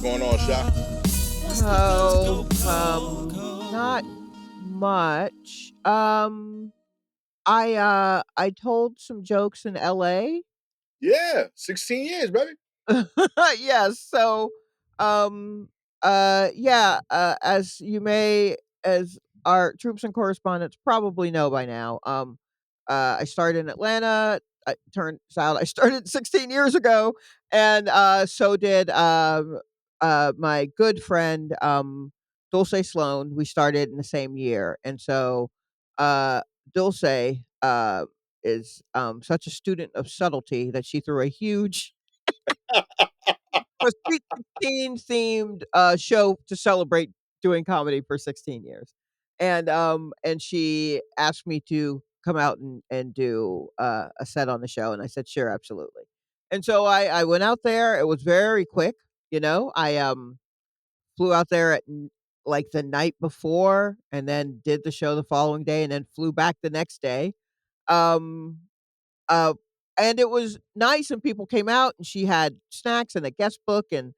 going on, Sha? Oh, not much. I told some jokes in LA. Yeah, 16 years, baby. Yes. So, yeah. As our troops and correspondents probably know by now, I started in Atlanta. Turns out I started 16 years ago, and so did my good friend Dulce Sloan. We started in the same year, and so Dulce is such a student of subtlety that she threw a Sweet 16 themed show to celebrate doing comedy for 16 years. And she asked me to come out and do a set on the show, and I said sure, absolutely. And so I went out there. It was very quick, you know. I flew out there like the night before, and then did the show the following day, and then flew back the next day. Um uh, and it was nice, and people came out, and she had snacks and a guest book and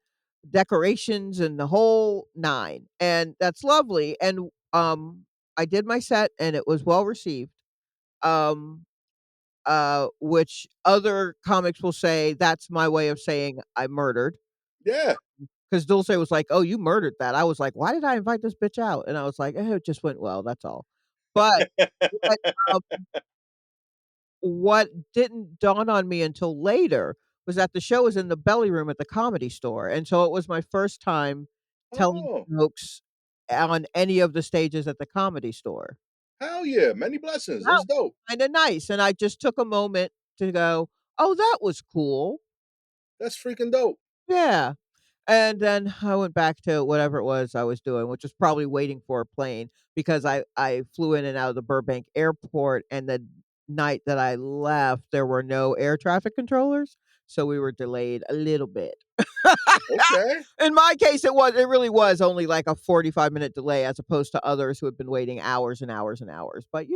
decorations and the whole 9, and that's lovely, and, I did my set, and it was well received, um, which other comics will say that's my way of saying I murdered. Yeah. Because Dulce was like, "Oh, you murdered that." I was like, "Why did I invite this bitch out?" And I was like, "Eh, it just went well, that's all." But but, um what didn't dawn on me until later was that the show was in the belly room at the Comedy Store, and so it was my first time telling Oh, jokes on any of the stages at the Comedy Store. hell yeah. Many blessings. That That's was dope. kinda nice, and I just took a moment to go, "Oh, that was cool." That's freaking dope. Yeah. And then I went back to whatever it was I was doing, which was probably waiting for a plane because I flew in and out of the Burbank airport, and the night that I left, there were no air traffic controllers, so we were delayed a little bit. Okay. In my case, it really was only like a 45-minute delay as opposed to others who had been waiting hours and hours and hours. But,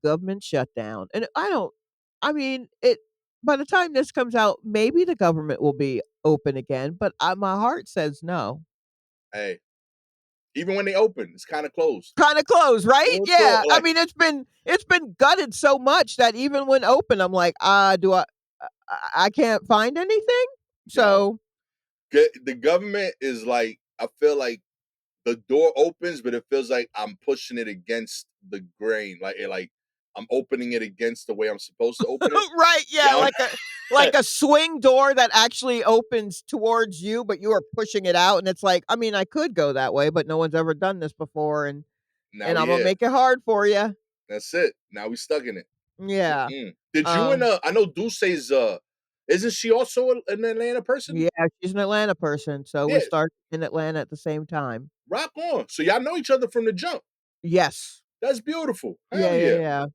government shutdown. And I mean, it by the time this comes out, maybe the government will be open again, but my heart says no. Hey, even when they open, it's kind of closed. Kinda close, right? Real Yeah. talk, I like, mean, it's been gutted so much that even when open, I'm like, do I can't find anything?" yo, So, the government is like, I feel like the door opens, but it feels like I'm pushing it against the grain. Like I'm opening it against the way I'm supposed to open it. right, yeah, Yeah. like a swing door that actually opens towards you, but you are pushing it out, and it's like, I mean, I could go that way, but no one's ever done this before, Now and we Imma here. make it hard for you. That's it. Now we stuck in it. Yeah. Mm-mm. Did you and Um, I know Dulce's isn't she also an Atlanta person? yeah, she's an Atlanta person, so we Yeah, started in Atlanta at the same time. rock on. So y'all know each other from the jump. Yes. That's beautiful. Yeah, Hell yeah, yeah. yeah.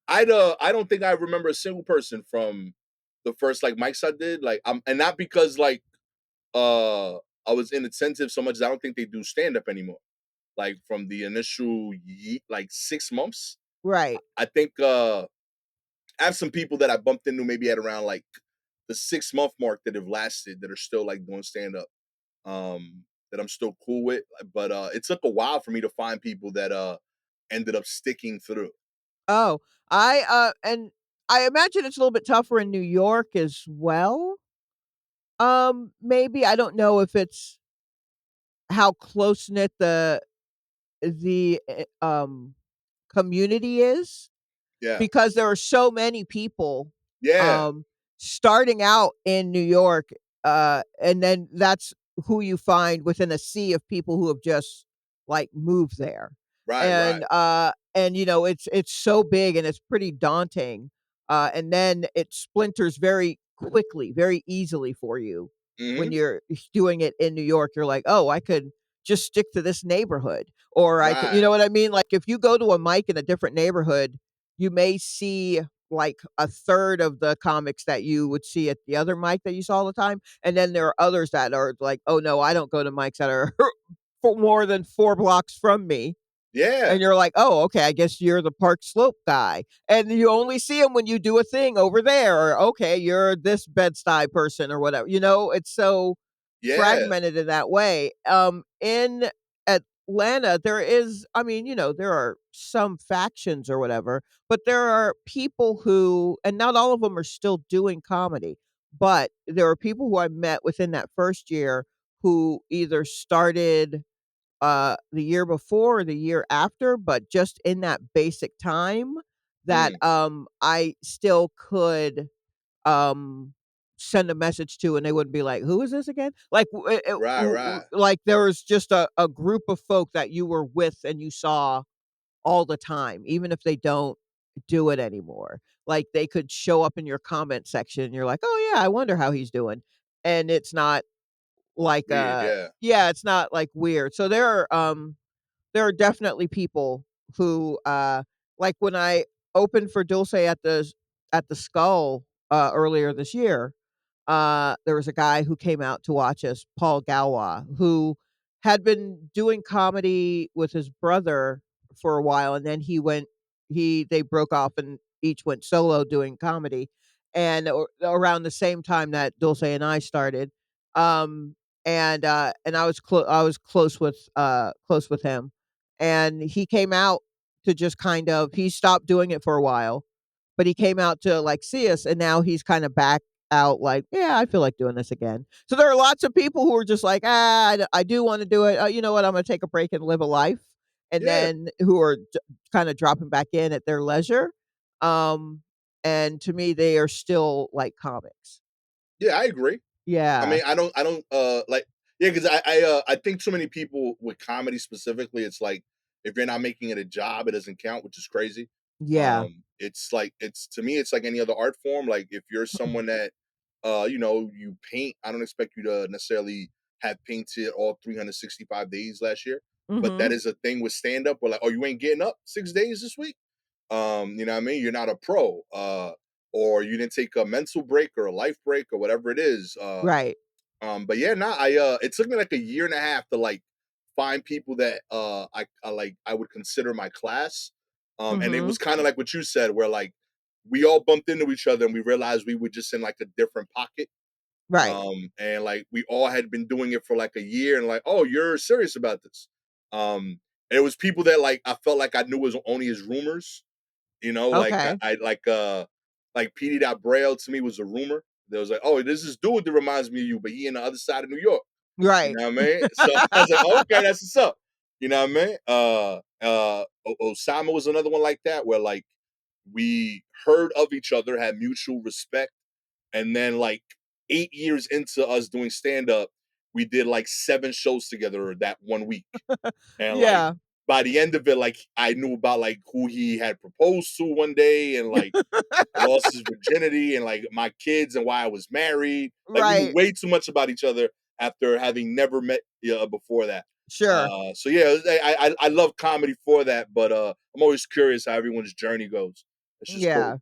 I don't think I remember a single person from the first like mics I did. Like and not because like I was inattentive so much as I don't think they do stand up anymore. Like from the initial like 6 months. Right. I think I have some people that I bumped into maybe at around like the 6 month mark that have lasted that are still like doing stand up. That I'm still cool with. But it took a while for me to find people that ended up sticking through. Oh, and I imagine it's a little bit tougher in New York as well. Maybe, I don't know if it's how close-knit the community is, Yeah. because there are so many people, Yeah. um, starting out in New York, and then that's who you find within a sea of people who have just, like, moved there. Right, right. And it's so big and it's pretty daunting, and then it splinters very quickly, very easily for you when Hmm. you're doing it in New York. You're like, "Oh, I could just stick to this neighborhood," or I could, you Right. know what I mean? Like, if you go to a mic in a different neighborhood, you may see like a third of the comics that you would see at the other mic that you saw all the time, and then there are others that are like, "Oh, no, I don't go to mics that are for more than 4 blocks from me." Yeah. And you're like, "Oh, okay, I guess you're the Park Slope guy." And you only see him when you do a thing over there, or, "Okay, you're this Bed-Stuy person," or whatever, it's so Yeah. fragmented in that way. In Atlanta, there is, I mean, there are some factions or whatever, but there are people who, and not all of them are still doing comedy, but there are people who I met within that first year who either started the year before or the year after, but just in that basic time that, Mm, I still could, um, send a message to, and they wouldn't be like, "Who is this again?" Like, right, right. like, there was just a group of folk that you were with and you saw all the time, even if they don't do it anymore. Like, they could show up in your comment section, and you're like, "Oh, yeah, I wonder how he's doing." And it's not like, Weird, yeah. yeah, it's not, like, weird. So there are definitely people who, like when I opened for Dulce at the Skull, earlier this year, there was a guy who came out to watch us, Paul Galwa, who had been doing comedy with his brother for a while, and then they broke off and each went solo doing comedy, and around the same time that Dulce and I started, um, and I was close with him, and he came out to just kind of he stopped doing it for a while, but he came out to, like, see us, and now he's kinda back out like, "Yeah, I feel like doing this again." So there are lots of people who are just like, "Ah, I do wanna do it. You know what? I'm gonna take a break and live a life." And Yeah. then who are kinda dropping back in at their leisure. Um, and to me, they are still like comics. Yeah, I agree. I Yeah. mean, I don't like yeah, because I think too many people with comedy specifically, it's like if you're not making it a job, it doesn't count, which is crazy. Yeah. It's like it's to me, it's like any other art form. Like if you're someone that you paint, I don't expect you to necessarily have painted all 365 days last year. But that Mhm. is a thing with stand-up where like, oh, you ain't getting up 6 days this week. You know what I mean? You're not a pro. Or you didn't take a mental break or a life break or whatever it is. Right. But yeah, no, it took me like a year and a half to like find people that I would consider my class. And it Mhm. was kind of like what you said, where like we all bumped into each other and we realized we were just in like a different pocket. Right. And like we all had been doing it for like a year and like, oh, you're serious about this. And it was people that like I felt like I knew was only as rumors, like Okay. I like PD Dot Braille to me was a rumor. There was like, oh, this is dude that reminds me of you, but he in the other side of New York. You Right. know what I mean? So I was like, okay, that's what's up. You know what I mean? Osama was another one like that, where like we heard of each other, had mutual respect, and then like 8 years into us doing stand up, we did like 7 shows together that one week. And like Yeah. by the end of it, like I knew about like who he had proposed to one day and like lost his virginity and like my kids and why I was married. Like we knew Right. way too much about each other after having never met before that. Sure. So yeah, I love comedy for that, but I'm always curious how everyone's journey goes. It's just cool.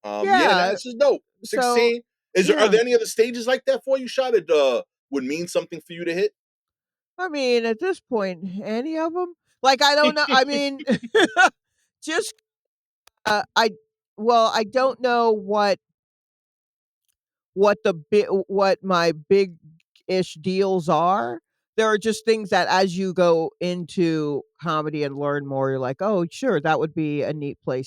Yeah. Yeah, Yeah. that's just dope. So 16. Are yeah. there any other stages like that for you, shot? It would mean something for you to hit? I mean, at this point, any of them. Like, I don't know, I mean, just, I well, I don't know what my big-ish deals are. There are just things that as you go into comedy and learn more, you're like, "Oh, sure, that would be a neat thing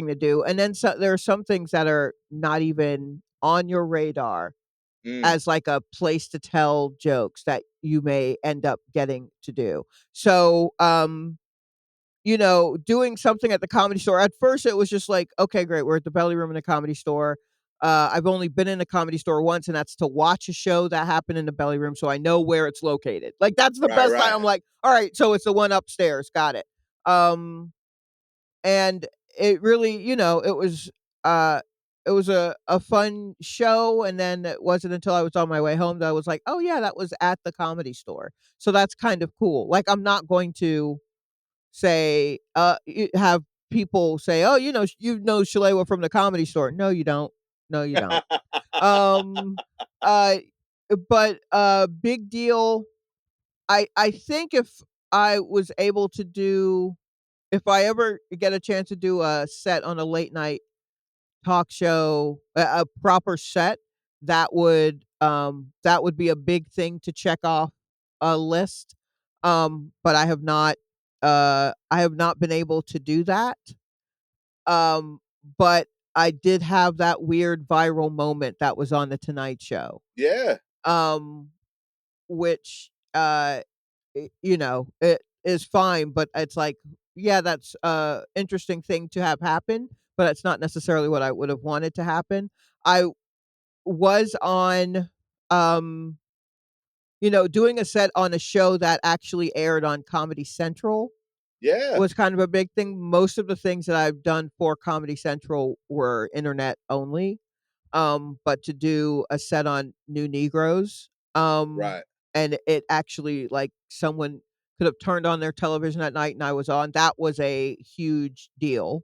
to do." And then there are some things that are not even on your radar Mm, as, like, a place to tell jokes that you may end up getting to do. So, doing something at the Comedy Store, at first it was just like, "Okay, great, we're at the Belly Room in a Comedy Store." I've only been in a Comedy Store once, and that's to watch a show that happened in the Belly Room, so I know where it's located. Like, that's the right, best time. right. I'm like, "Alright, so it's the one upstairs, got it." Um, and it really, uh it was a fun show, and then it wasn't until I was on my way home that I was like, "Oh, yeah, that was at the Comedy Store." So that's kind of cool. Like, I'm not going to say, have people say, "Oh, you know Shalewa from the Comedy Store." No, you don't. No, you don't. Um, uh, but, big deal. I think if I ever get a chance to do a set on a late night talk show, a proper set, that would be a big thing to check off a list. But I have not been able to do that. Um, but I did have that weird viral moment that was on the Tonight Show. Yeah. Um, which it is fine, but it's like, yeah, that's a interesting thing to have happen, but it's not necessarily what I would have wanted to happen. I was on um doing a set on a show that actually aired on Comedy Central Yeah. was kind of a big thing. Most of the things that I've done for Comedy Central were internet only. But to do a set on New Negroes, Right. and it actually, like, someone could have turned on their television at night and I was on, that was a huge deal.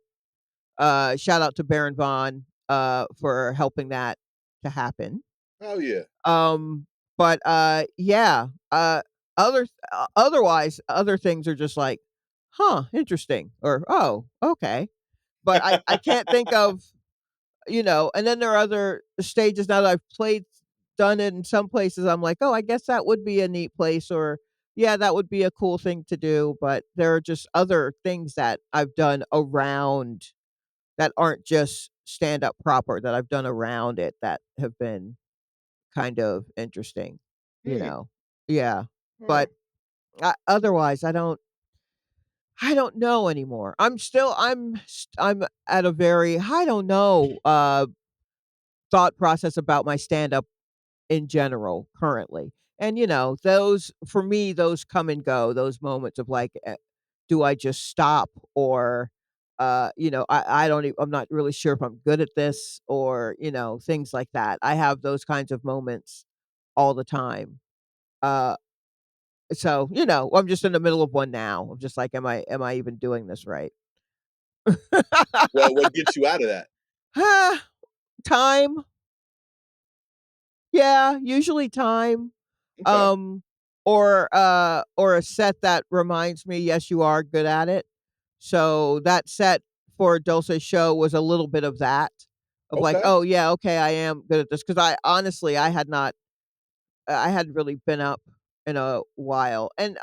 Shout out to Baron Vaughn, for helping that to happen. Oh yeah. Um, but, yeah, otherwise, other things are just like, "Huh, interesting," or, "Oh, okay." But I can't think of, and then there are other stages now that I've done it in some places, I'm like, "Oh, I guess that would be a neat place," or, "Yeah, that would be a cool thing to do," but there are just other things that I've done around that aren't just stand up proper that I've done around it that have been kind of interesting, you Hmm. know? Yeah. Huh. But, otherwise, I don't know anymore. I'm at a very, I don't know, thought process about my stand-up in general currently. And, those for me, those come and go, those moments of like, do I just stop or, I don't I'm not really sure if I'm good at this or, things like that. I have those kinds of moments all the time. Uh, so, I'm just in the middle of one now. I'm just like, am I even doing this right? What gets you out of that? Ah, time. Yeah, usually time. Okay. Um, or a set that reminds me, yes, you are good at it. So that set for Dulce's show was a little bit of that, of like, Okay. oh yeah, okay, I am good at this. Cause I honestly I hadn't really been up in a while. And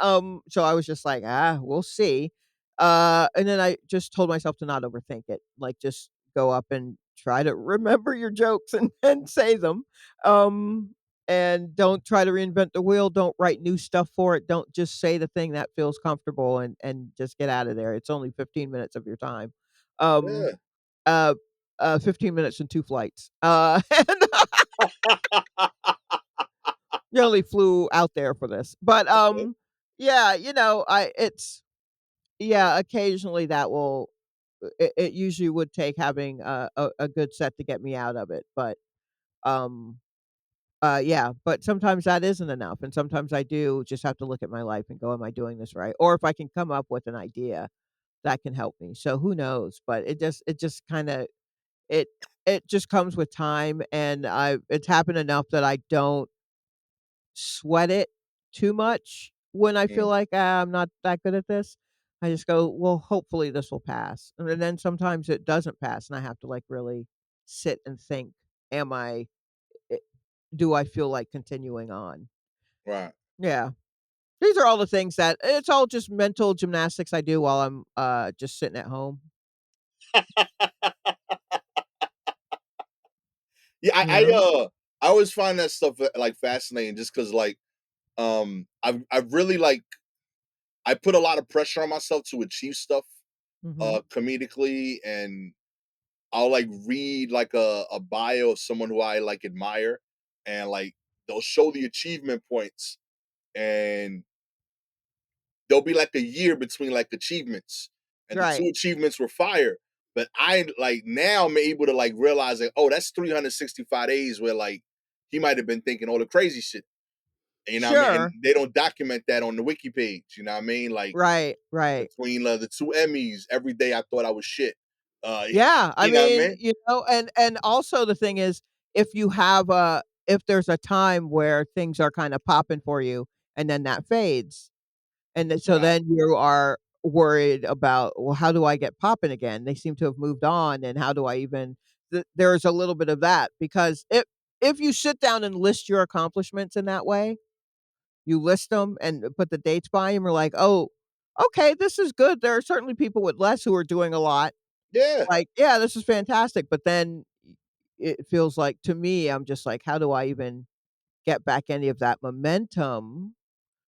so I was just like, we'll see. And then I just told myself to not overthink it. Like just go up and try to remember your jokes and say them. Um and don't try to reinvent the wheel. Don't write new stuff for it. Don't just say the thing that feels comfortable and just get out of there. It's only 15 minutes of your time. Um Yeah. uh 15 minutes and two flights. And nearly flew out there for this. But, Okay. yeah, I it's yeah, occasionally that will it usually would take having a good set to get me out of it, but, um, yeah, but sometimes that isn't enough, and sometimes I do just have to look at my life and go, "Am I doing this right?" Or if I can come up with an idea, that can help me, so who knows, but it just kinda it it just comes with time, and it's happened enough that I don't sweat it too much when I feel Mm. like, I'm not that good at this. I just go, "Well, hopefully this will pass." And then sometimes it doesn't pass, and I have to, like, really sit and think, "Am I eh, do I feel like continuing on?" Right. Yeah. These are all the things that it's all just mental gymnastics I do while I'm, just sitting at home, Yeah, you know? I always find that stuff, like, fascinating just because, like, I've really, like I put a lot of pressure on myself to achieve stuff, Mhm. comedically, and I'll, like, read, like, a bio of someone who I, like, admire, and, like, they'll show the achievement points, and there'll be, like, a year between, like, achievements, and the Right. 2 achievements were fire, but I like, now I'm able to, like, realize, like, "Oh, that's 365 days where, like, he might have been thinking all the crazy shit." You know what I mean? And Sure. they don't document that on the wiki page, you know what I mean? Like, Right, right. between, the 2 Emmys, every day I thought I was shit. Uh, Yeah, I you know what I mean, mean? and also the thing is, if there's a time where things are kinda popping for you and then that fades, and then so Right. then you are worried about, "Well, how do I get popping again? They seem to have moved on, and how do I even" there's a little bit of that because if you sit down and list your accomplishments in that way, you list them and put the dates by 'em, you're like, "Oh, okay, this is good." There are certainly people with less who are doing a lot. Yeah, Like, "Yeah, this is fantastic," but then it feels like to me, I'm just like, "How do I even get back any of that momentum?"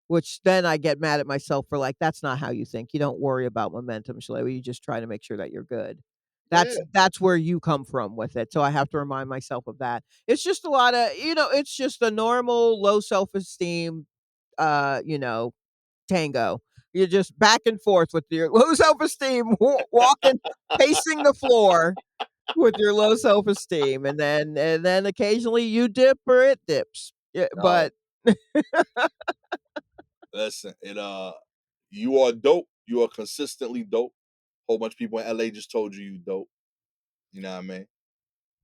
Which then I get mad at myself for like, "That's not how you think. You don't worry about momentum, Shalewa. You just try to make sure that you're good." yeah, That's where you come from with it, so I have to remind myself of that. It's just a lotta it's just a normal low self-esteem, you know, tango. You're just back and forth with your low self-esteem, walking, pacing the floor with your low self-esteem, and then occasionally you dip or it dips. Yeah, yo, but listen, you are dope. You are consistently dope. Whole bunch of people in LA just told you dope. You know what I mean?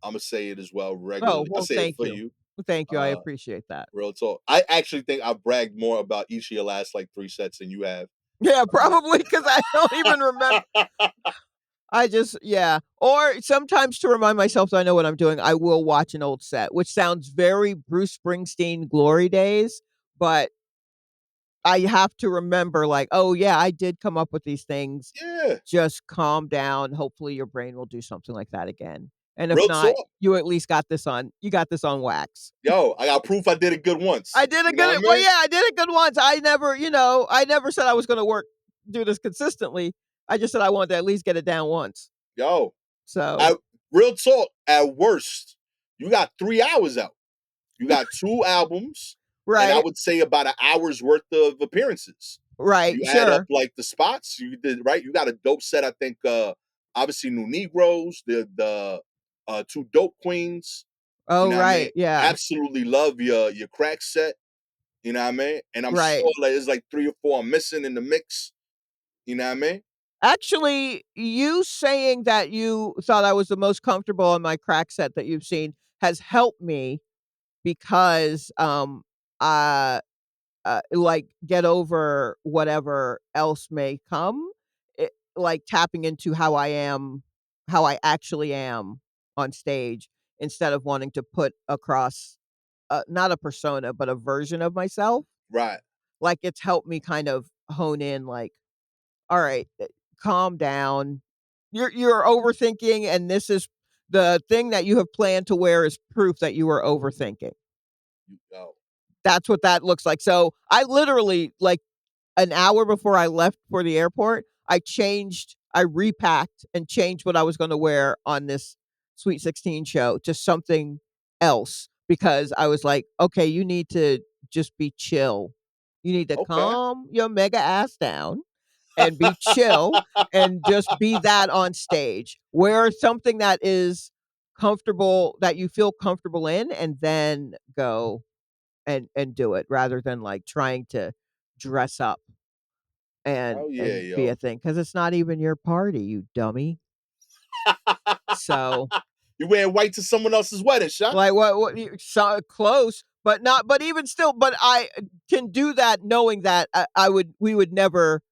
Imma say it as well oh, regularly. I well, say it thank for you. you. Well, thank you, I Uh, appreciate that. real talk. I actually think I bragged more about each of your last like 3 sets than you have. Yeah, Uh, probably because I don't even remember. I just yeah. Or sometimes to remind myself that I know what I'm doing, I will watch an old set, which sounds very Bruce Springsteen glory days, but I have to remember like, "Oh, yeah, I did come up with these things. yeah, Just calm down. Hopefully, your brain will do something like that again. And if real not, talk. you at least got this on wax." Yo, I got proof I did it good once. I did a You know good what I well, mean? yeah, I did it good once. I never said I was gonna do this consistently. I just said I wanted to at least get it down once. Yo, So I real talk. At worst, you got 3 hours out. You got 2 albums, and I right, would say about an hour's worth of appearances. right, You add up sure. like the spots you did right. You got a dope set. I think obviously New Negroes, the two dope queens. You Oh, know what I mean? right, yeah, Absolutely love your crack set. You know what I mean? And I'm right. sure like there's like 3 or 4 I'm missing in the mix. You know what I mean? Actually, you saying that you thought I was the most comfortable on my crack set that you've seen has helped me because, uh like, get over whatever else may come, like, tapping into how I actually am on stage instead of wanting to put across, not a persona, but a version of myself. Right. Like, it's helped me kind of hone in, like, "Alright, calm down. You're overthinking, and this is the thing that you have planned to wear is proof that you are overthinking." You go. That's what that looks like. So, I literally, like, an hour before I left for the airport, I repacked and changed what I was gonna wear on this Sweet 16 show to something else because I was like, "Okay, you need to just be chill. You need to Okay. calm your mega ass down and be chill and just be that on stage. Wear something that is comfortable that you feel comfortable in, and then go and do it rather than, like, trying to dress up Oh yeah, and be a yo. thing because it's not even your party, you dummy. So, You wearing white to someone else's wedding, Sha? like, what you so close, but not but even still but I can do that knowing that I would we would never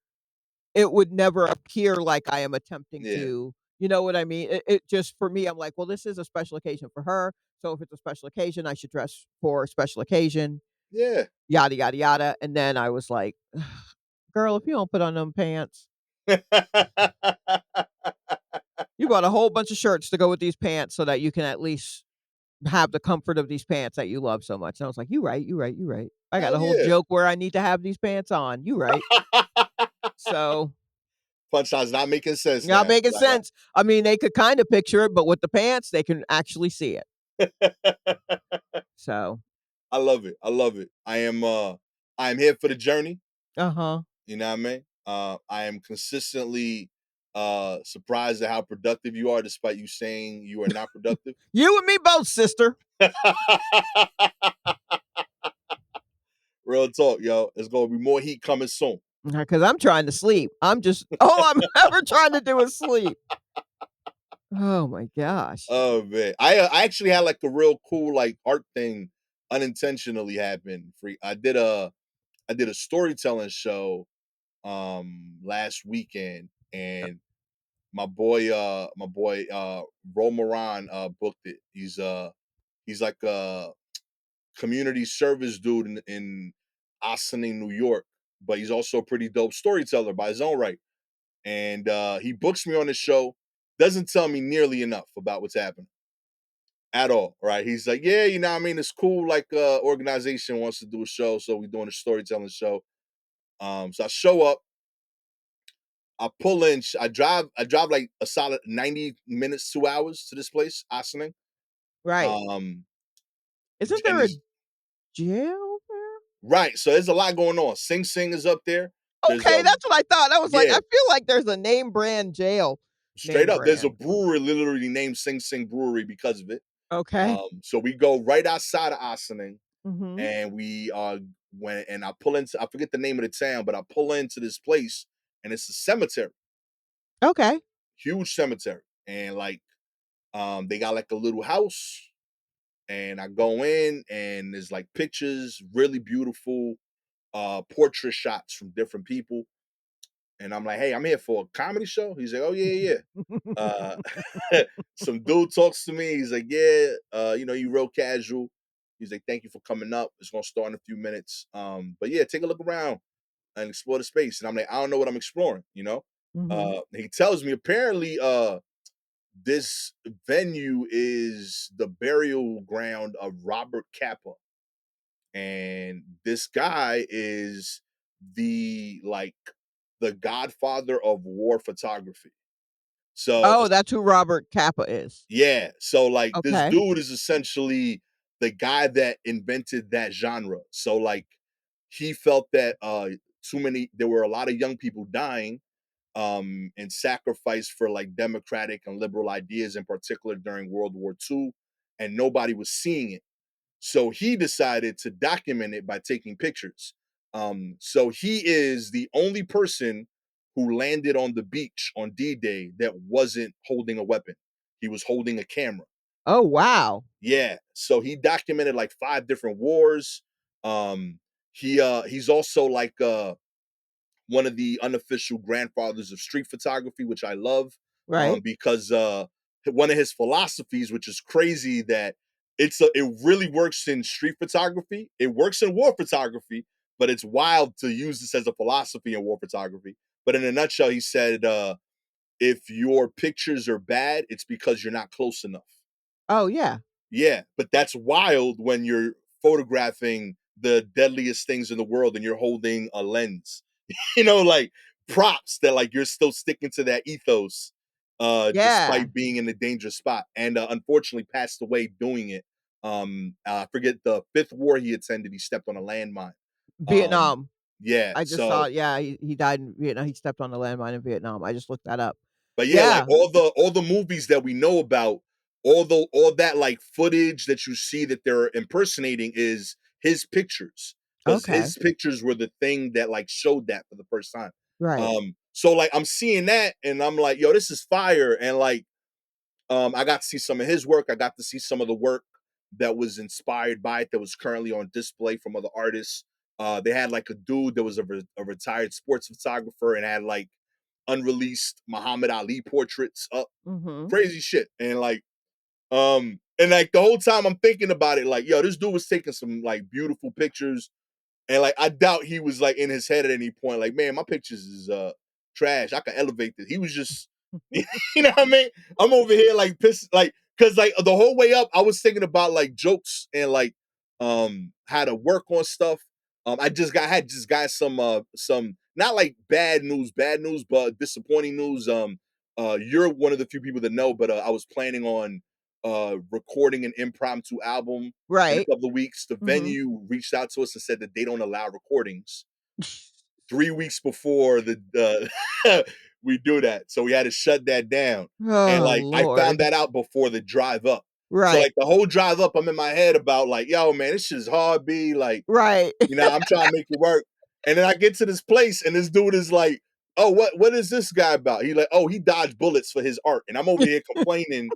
it would never appear like I am attempting Yeah. to you know what I mean? It just for me, I'm like, "Well, this is a special occasion for her, so if it's a special occasion, I should dress for a special occasion, Yeah. yada, yada, yada," and then I was like, "Girl, if you don't put on them pants you bought a whole bunch of shirts to go with these pants so that you can at least have the comfort of these pants that you love so much." And I was like, "You right, you right, you right. I got Hell a whole yeah. joke where I need to have these pants on. You right." So, Punchline's not making sense not now. making sense. I mean, they could kinda picture it, but with the pants, they can actually see it. So, I love it. I love it. I am here for the journey. uh-huh. You know what I mean? I am consistently surprised at how productive you are, despite you saying you are not productive. You and me both, sister. Real talk, yo. There's gonna be more heat coming soon. Because 'cause I'm trying to sleep. I'm just all I'm ever trying to do is sleep. Oh my gosh. Oh man, I actually had like a real cool like art thing unintentionally happen. I did a storytelling show last weekend, and my boy Romaran booked it. He's like a community service dude in Ossining, New York, but he's also a pretty dope storyteller by his own right. And he books me on the show, doesn't tell me nearly enough about what's happening at all, right? He's like, yeah, you know what I mean? It's cool, like organization wants to do a show, so we're doing a storytelling show. So I show up, I pull in, I drive like a solid 90 minutes, 2 hours to this place, Ossining. Right. Um, Isn't and there a it's jail there? right, so there's a lot going on. Sing Sing is up there. There's Okay, a that's what I thought. I was like, yeah, I feel like there's a name brand jail. straight Name up. There's a brand. brewery literally named Sing Sing Brewery because of it. Okay. So we go right outside of Ossining, Mhm. and we when and I pull into, I forget the name of the town, but I pull into this place, and it's a cemetery, Okay. huge cemetery, and like they got like a little house, and I go in, and there's like pictures, really beautiful portrait shots from different people, and I'm like, hey, I'm here for a comedy show. He's like, oh yeah, yeah, yeah. Some dude talks to me. He's like, yeah, you know, you real casual. He's like, thank you for coming up. It's gonna start in a few minutes. But yeah, take a look around and explore the space. And I'm like, I don't know what I'm exploring, you know? Mhm. He tells me apparently this venue is the burial ground of Robert Capa. And this guy is the godfather of war photography. So Oh, that's who Robert Capa is. yeah. So like this Okay. dude is essentially the guy that invented that genre. So like he felt that there were a lot of young people dying and sacrificed for like democratic and liberal ideas in particular during World War II, and nobody was seeing it. So he decided to document it by taking pictures. So he is the only person who landed on the beach on D-Day that wasn't holding a weapon. He was holding a camera. Oh, wow. Yeah. So he documented like 5 different wars. Um, he's also like one of the unofficial grandfathers of street photography, which I love, Right. because one of his philosophies, which is crazy, that it really works in street photography. It works in war photography, but it's wild to use this as a philosophy in war photography. But in a nutshell, he said, if your pictures are bad, it's because you're not close enough. Oh, yeah. Yeah, but that's wild when you're photographing the deadliest things in the world and you're holding a lens. You know, like props that like you're still sticking to that ethos Yeah. despite being in a dangerous spot, and unfortunately passed away doing it. I forget the 5th war he attended, he stepped on a landmine. Um Vietnam. yeah, I just saw so it. Yeah, he died in Vietnam. He stepped on a landmine in Vietnam. I just looked that up. but yeah, like Yeah. all the movies that we know about, all that like footage that you see that they're impersonating is his pictures, because Okay. his pictures were the thing that like showed that for the first time. Right. So like I'm seeing that and I'm like, yo, this is fire. And like I got to see some of his work. I got to see some of the work that was inspired by it that was currently on display from other artists. They had like a dude that was a retired sports photographer and had like unreleased Muhammad Ali portraits up, Mhm. crazy shit. And like the whole time I'm thinking about it, like, yo, this dude was taking some like beautiful pictures. And like I doubt he was like in his head at any point, like, man, my pictures is trash. I can elevate this. He was just you know what I mean? I'm over here like pissed, like, cause like the whole way up, I was thinking about like jokes and like how to work on stuff. I just got some not like bad news, but disappointing news. You're one of the few people that know, but I was planning on recording an impromptu album in a Right. couple of weeks. The Mhm. venue reached out to us and said that they don't allow recordings 3 weeks before we do that. So we had to shut that down. And Oh, like I found lord. that out before the drive up. So Right. like the whole drive up, I'm in my head about like, yo, man, this shit is hard, B. Like, Right. you know, I'm trying to make it work. And then I get to this place and this dude is like, oh, what is this guy about? He like, oh, he dodged bullets for his art. And I'm over here complaining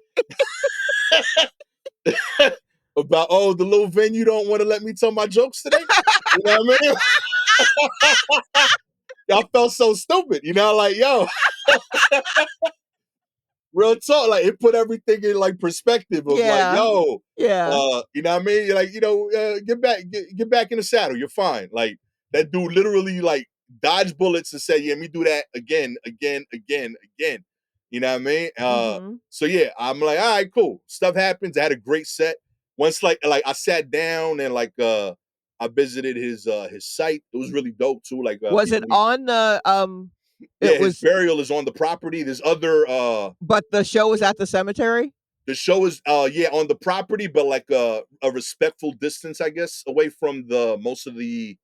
about, oh, the little venue don't want to let me tell my jokes today. You know what I mean? Y'all felt so stupid, you know, like, yo, Real talk, like it put everything in like perspective of like, Yeah. yo, Yeah. you know what I mean? Like, get back in the saddle. You're fine. Like that dude literally like dodged bullets and said, yeah, let me do that again, again, again, again. You know what I mean? Mhm. So yeah, I'm like, all right, cool. Stuff happens. I had a great set. Once like I sat down and like I visited his site. It was really dope too. Like Was it people on the, it yeah, his was burial is on the property. There's other but the show was at the cemetery? the show is yeah on the property, but like a respectful distance, I guess, away from the most of the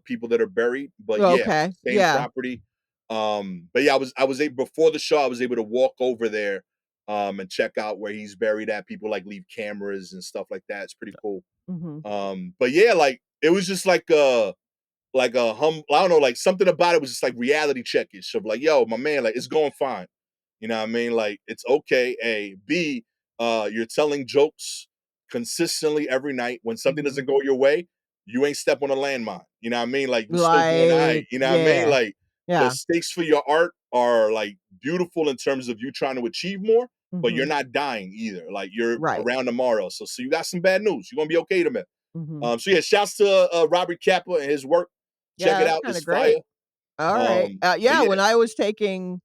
people that are buried. But yeah, Okay. same Yeah. property. But yeah, I was able before the show, I was able to walk over there and check out where he's buried at. People like leave cameras and stuff like that. It's pretty cool. Mhm. But yeah, like it was just like a I don't know, like something about it was just like reality checkish of like, yo, my man, like it's going fine. You know what I mean? Like it's okay. A, B, you're telling jokes consistently every night. When something Mhm. doesn't go your way, you ain't step on a landmine. You know what I mean? Like you're still doing all right. Like, You know what I mean? yeah. Like the Yeah. stakes for your art are like beautiful in terms of you trying to achieve more, but you're Mhm. not dying either. Like you're Right. around tomorrow. So you got some bad news. You're gonna be okay tomorrow. Mhm. So yeah, shouts to Robert Kappa and his work. Check Yeah, it that's out. kinda It's fire. great. Alright. But Yeah, yeah, when I was taking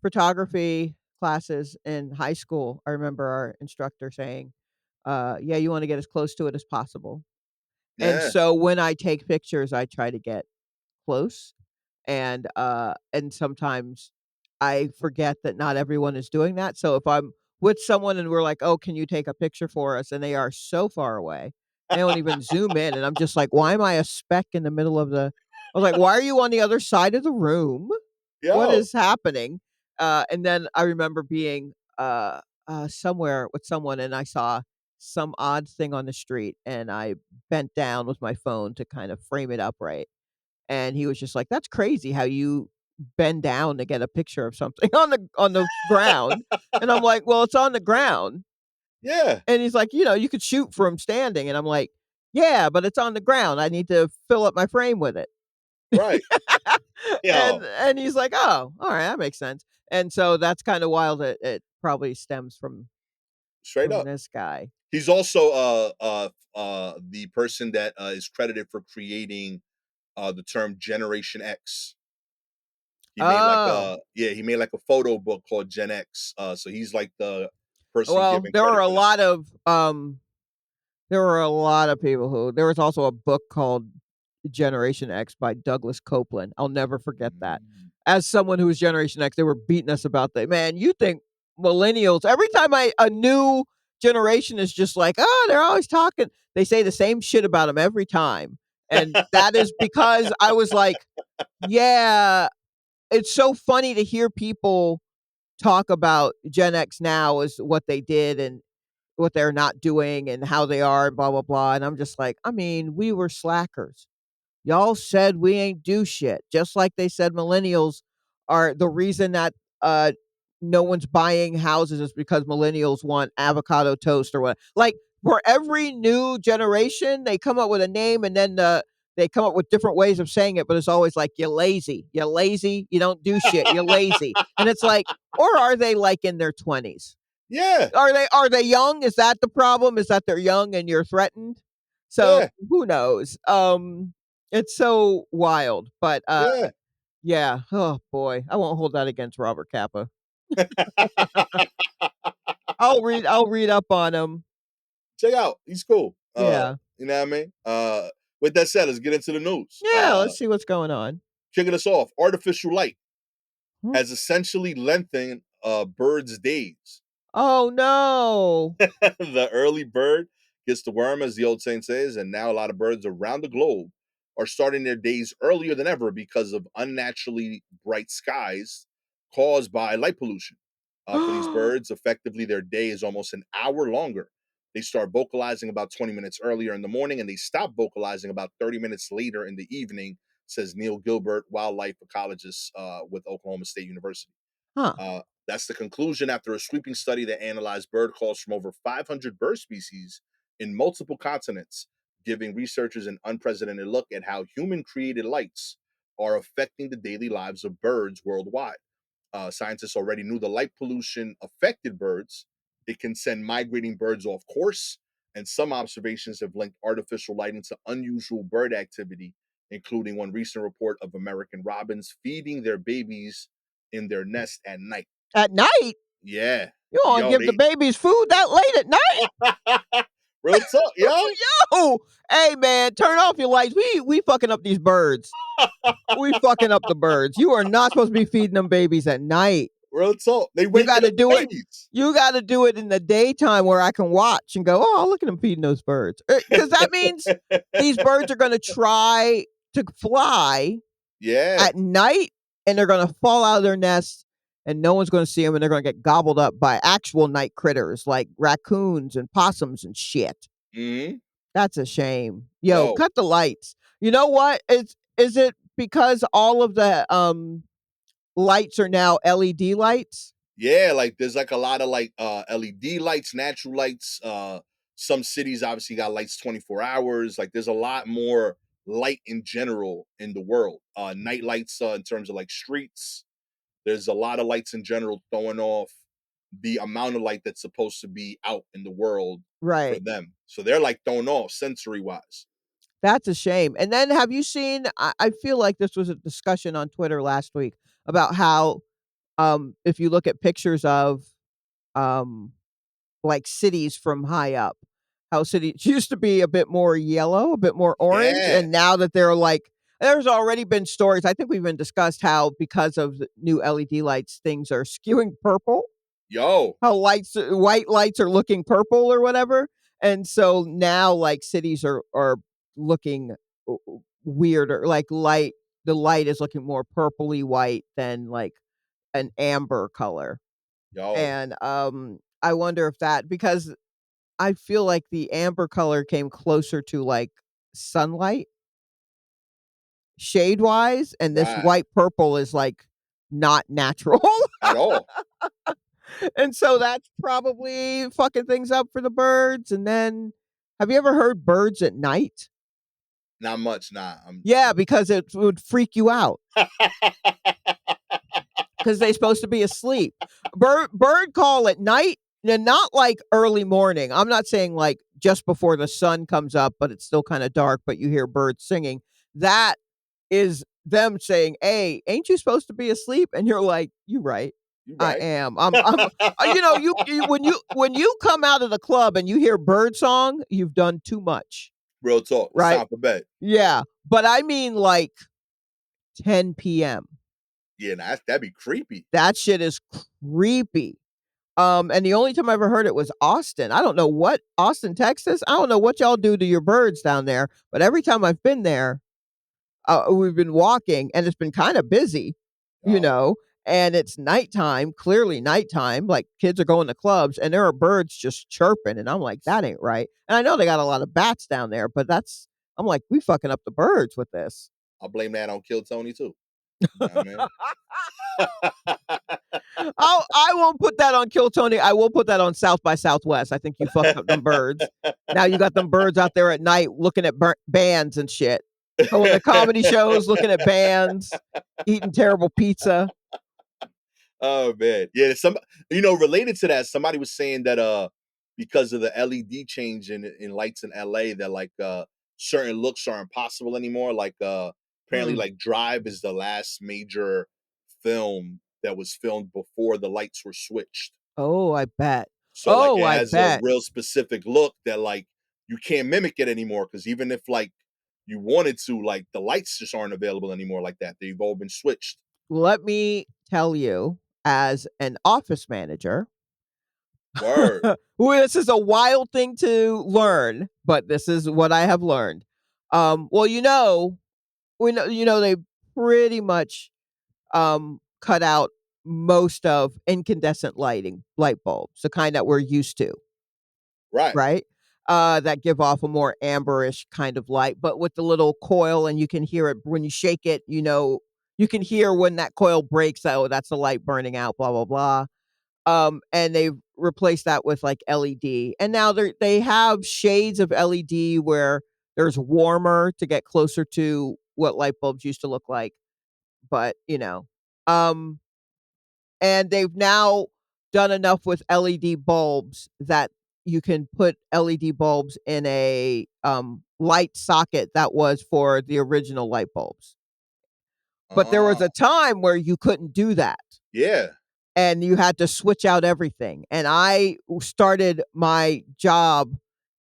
photography classes in high school, I remember our instructor saying, "Yeah, you wanna get as close to it as possible." And yeah. so when I take pictures, I try to get close, and sometimes I forget that not everyone is doing that, so if I'm with someone and we're like, "Oh, can you take a picture for us?" and they are so far away, they don't even zoom in, and I'm just like, "Why am I a speck in the middle of the" I was like, "Why are you on the other side of the room? What Yo, is happening?" And then I remember being, somewhere with someone, and I saw some odd thing on the street, and I bent down with my phone to kind of frame it upright. And he was just like, "That's crazy how you bend down to get a picture of something on the ground." And I'm like, "Well, it's on the ground." yeah, And he's like, you could shoot from standing." And I'm like, "Yeah, but it's on the ground. I need to fill up my frame with it." right. and Yo, and he's like, "Oh, all right, that makes sense." And so that's kind of wild that it probably stems straight from up. this guy. He's also the person that is credited for creating the term Generation X. He made like Oh, a yeah, he made like a photo book called Gen X. So he's like the person well, giving credit for that. there were a lot of people who there was also a book called Generation X by Douglas Copeland. I'll never forget that. Mm. As someone who was Generation X, they were beating us about that. Man, you think millennials, every time a new generation is just like, "Oh, they're always talking." They say the same shit about them every time. And that is because I was like, yeah, it's so funny to hear people talk about Gen X now as what they did and what they're not doing and how they are and blah blah blah. And I'm just like, I mean, we were slackers. Y'all said we ain't do shit, just like they said millennials are the reason that, uh, no one's buying houses is because millennials want avocado toast or what. Like, for every new generation, they come up with a name and then, they come up with different ways of saying it, but it's always like, "You lazy, you don't do shit, you're lazy." And it's like or are they, like, in their 20s? Yeah, Are they young? Is that the problem? Is that they're young and you're threatened? So, yeah, who knows? It's so wild, but, yeah. yeah. Oh, boy. I won't hold that against Robert Capa. I'll read up on him. Check out, he's cool. Yeah. You know what I mean? With that said, let's get into the news. Yeah, let's see what's going on. Kicking us off, artificial light Hmm. has essentially lengthened birds' days. Oh, no. The early bird gets the worm, as the old saying says, and now a lot of birds around the globe are starting their days earlier than ever because of unnaturally bright skies caused by light pollution. For these birds, effectively, their day is almost an hour longer. They start vocalizing about 20 minutes earlier in the morning and they stop vocalizing about 30 minutes later in the evening, says Neil Gilbert, wildlife ecologist with Oklahoma State University. Huh. That's the conclusion after a sweeping study that analyzed bird calls from over 500 bird species in multiple continents, giving researchers an unprecedented look at how human created lights are affecting the daily lives of birds worldwide. Scientists already knew the light pollution affected birds. It can send migrating birds off course, and some observations have linked artificial lighting to unusual bird activity, including one recent report of American robins feeding their babies in their nest at night. At night? Yeah. You don't wanna Yo, give the babies food that late at night? real talk, yo. Yo! Hey, man, turn off your lights. We fucking up these birds. We fucking up the birds. You are not supposed to be feeding them babies at night. Real talk. They You waking gotta up the do it babies. you gotta do it in the daytime where I can watch and go, "Oh, look at them feeding those birds." Because that means these birds are gonna try to fly Yeah. at night, and they're gonna fall out of their nest, and no one's gonna see them, and they're gonna get gobbled up by actual night critters like raccoons and possums and shit. Hmm. That's a shame. Yo, Yo. cut the lights. You know what? Is it because all of the, lights are now LED lights? Yeah, like there's like a lot of like LED lights, natural lights. Some cities obviously got lights 24 hours. Like there's a lot more light in general in the world. Night lights in terms of like streets. There's a lot of lights in general throwing off the amount of light that's supposed to be out in the world for Right. them. So they're like thrown off sensory wise. That's a shame. And then have you seen I feel like this was a discussion on Twitter last week about how, if you look at pictures of, um, like, cities from high up, how cities used to be a bit more yellow, a bit more orange, Yeah. and now that they're, like there's already been stories, I think we've even discussed how because of the new LED lights, things are skewing purple. Yo. How white lights are looking purple or whatever, and so now, like, cities are looking weirder, like, the light is looking more purpley white than, like, an amber color, Yo. and, I wonder if that because I feel like the amber color came closer to, like, sunlight, shade-wise, and this Right. white purple is, like, not natural. At all. And so that's probably fucking things up for the birds, and then have you ever heard birds at night? Not much. Nah. Yeah, because it would freak you out because 'cause they're supposed to be asleep. Bird call at night, and not like early morning. I'm not saying, like, just before the sun comes up, but it's still kinda dark, but you hear birds singing. That is them saying, "Hey, ain't you supposed to be asleep?" And you're like, "You right. You I right. am. I'm you know, you when you come out of the club and you hear birdsong, you've done too much, Real talk. It's right? time for bed. Yeah, but I mean, like, 10 PM. Yeah, nah, that'd be creepy. That shit is creepy. And the only time I ever heard it was Austin. I don't know what Austin, Texas? I don't know what y'all do to your birds down there, but every time I've been there, we've been walking and it's been kinda busy, you Yo. know, and it's nighttime, clearly nighttime, like, kids are going to clubs, and there are birds just chirping, and I'm like, "That ain't right." And I know they got a lot of bats down there, but that's I'm like, "We fucking up the birds with this." I'll blame that on Kill Tony too. You know what I mean? I won't put that on Kill Tony, I will put that on South by Southwest. I think you fucked up them birds. Now you got them birds out there at night looking at bands and shit. Going to comedy shows, looking at bands, eating terrible pizza. Oh man. Yeah, related to that, somebody was saying that because of the LED change in lights in LA that like certain looks are impossible anymore. Like apparently Mm. like Drive is the last major film that was filmed before the lights were switched. Oh, I bet. So like Oh, it I has a bet. real specific look that like you can't mimic it anymore because even if like you wanted to, like the lights just aren't available anymore like that. They've all been switched. Let me tell you, as an office manager, Word. well, this is a wild thing to learn, but this is what I have learned. Well, they pretty much cut out most of incandescent light bulbs, the kind that we're used to, Right. right? That give off a more amberish kind of light, but with the little coil, and you can hear it when you shake it. You can hear when that coil breaks. Oh, that's the light burning out. Blah blah blah. And they've replaced that with like LED, and now they have shades of LED where there's warmer to get closer to what light bulbs used to look like. But um, And they've now done enough with LED bulbs that you can put LED bulbs in a light socket that was for the original light bulbs. But there was Oh, a time where you couldn't do that yeah. and you had to switch out everything. And I started my job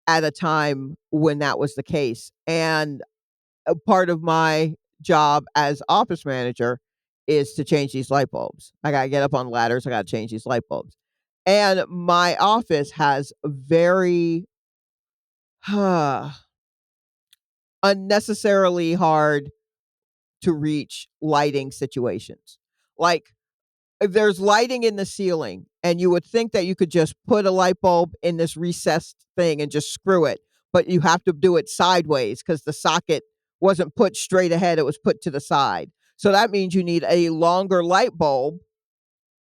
at a time when that was the case. And a part of my job as office manager is to change these light bulbs. I got to get up on ladders. I got to change these light bulbs. And my office has very unnecessarily hard to reach lighting situations. Like, if there's lighting in the ceiling and you would think that you could just put a light bulb in this recessed thing and just screw it, but you have to do it sideways because the socket wasn't put straight ahead, it was put to the side. So that means you need a longer light bulb.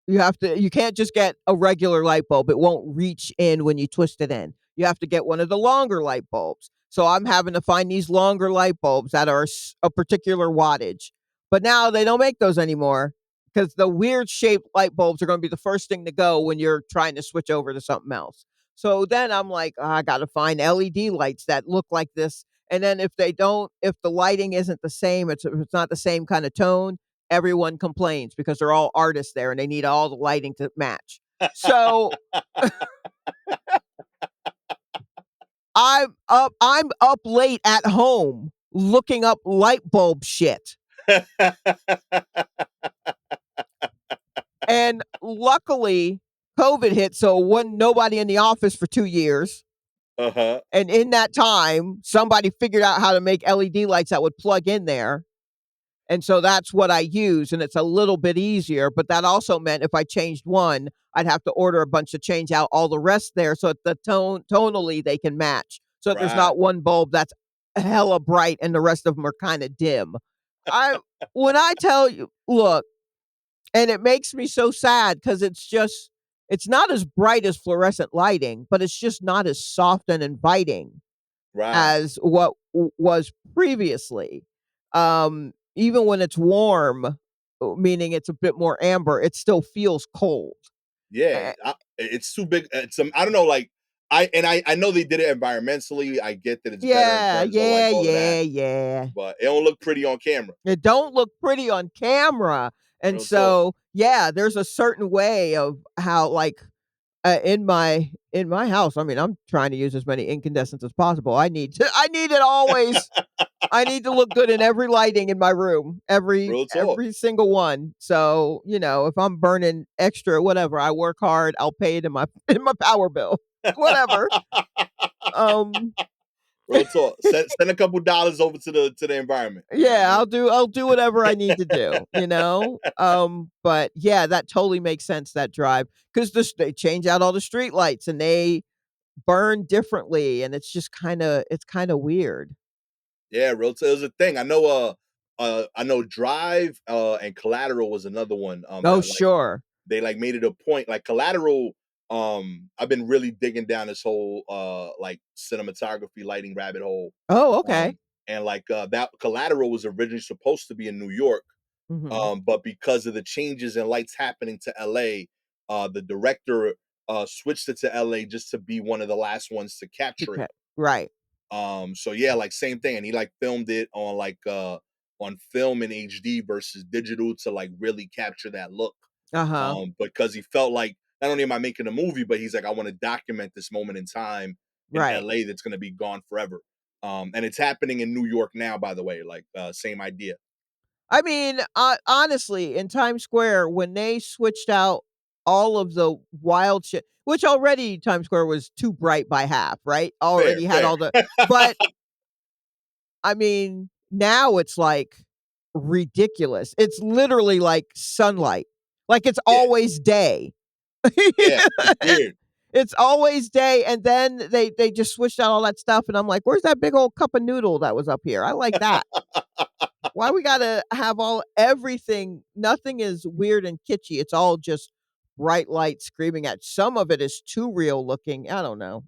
You can't just get a regular light bulb. It won't reach in when you twist it in. You have to get one of the longer light bulbs. So I'm having to find these longer light bulbs that are a particular wattage. But now they don't make those anymore because the weird shaped light bulbs are going to be the first thing to go when you're trying to switch over to something else. So then I'm like, I got to find LED lights that look like this. And then if the lighting isn't the same, if it's not the same kind of tone, everyone complains because they're all artists there and they need all the lighting to match. So I'm up late at home looking up light bulb shit. And luckily COVID hit, so wasn't nobody in the office for 2 years. Uh-huh. And in that time, somebody figured out how to make LED lights that would plug in there. And so that's what I use, and it's a little bit easier, but that also meant if I changed one, I'd have to order a bunch to change out all the rest there so that tonally they can match. So that there's Right. not one bulb that's hella bright and the rest of them are kind of dim. I when I tell you, look, and it makes me so sad because it's not as bright as fluorescent lighting, but it's just not as soft and inviting Right. as what was previously. Even when it's warm, meaning it's a bit more amber, it still feels cold. Yeah. Eh, It's too big. It's I don't know, like I know they did it environmentally. I get that it's better in yeah, terms of like yeah, all of that, yeah, yeah. but it don't look pretty on camera. It don't look pretty on camera, and Real talk. so yeah, there's a certain way of how like in my house. I mean, I'm trying to use as many incandescents as possible. I need it always. I need to look good in every lighting in my room, Real talk. every single one. So, if I'm burning extra, whatever, I work hard, I'll pay it in my in my power bill. Whatever. Um, Real talk. Send a couple dollars over to the environment. You know what I yeah, mean? I'll do whatever I need to do. But yeah, that totally makes sense, that drive. Because they change out all the street lights and they burn differently, and it's kinda weird. Yeah, real talk. It was a thing. I know Drive and Collateral was another one Oh, that like sure. they like made it a point. Like Collateral, I've been really digging down this whole like cinematography lighting rabbit hole. Oh, okay. Um and like that Collateral was originally supposed to be in New York. Mhm. But because of the changes in lights happening to LA, the director switched it to LA just to be one of the last ones to capture it. Okay. Right. So yeah, like same thing. And he like filmed it on film in HD versus digital to like really capture that look. Uh-huh. Because he felt like not only am I making a movie, but he's like, I want to document this moment in time in Right. LA that's gonna be gone forever. And it's happening in New York now, by the way, like same idea. I mean, honestly, in Times Square, when they switched out all of the wild shit, which already Times Square was too bright by half, right? Fair, Already had fair. all but I mean, now it's like ridiculous. It's literally like sunlight. Like it's Yeah, always day. yeah, it's weird. It's always day, and then they just switched out all that stuff, and I'm like, "Where's that big old cup of noodle that was up here? I like that." Why we gotta have all everything nothing is weird and kitschy, it's all just bright light screaming at some of it is too real looking, I don't know,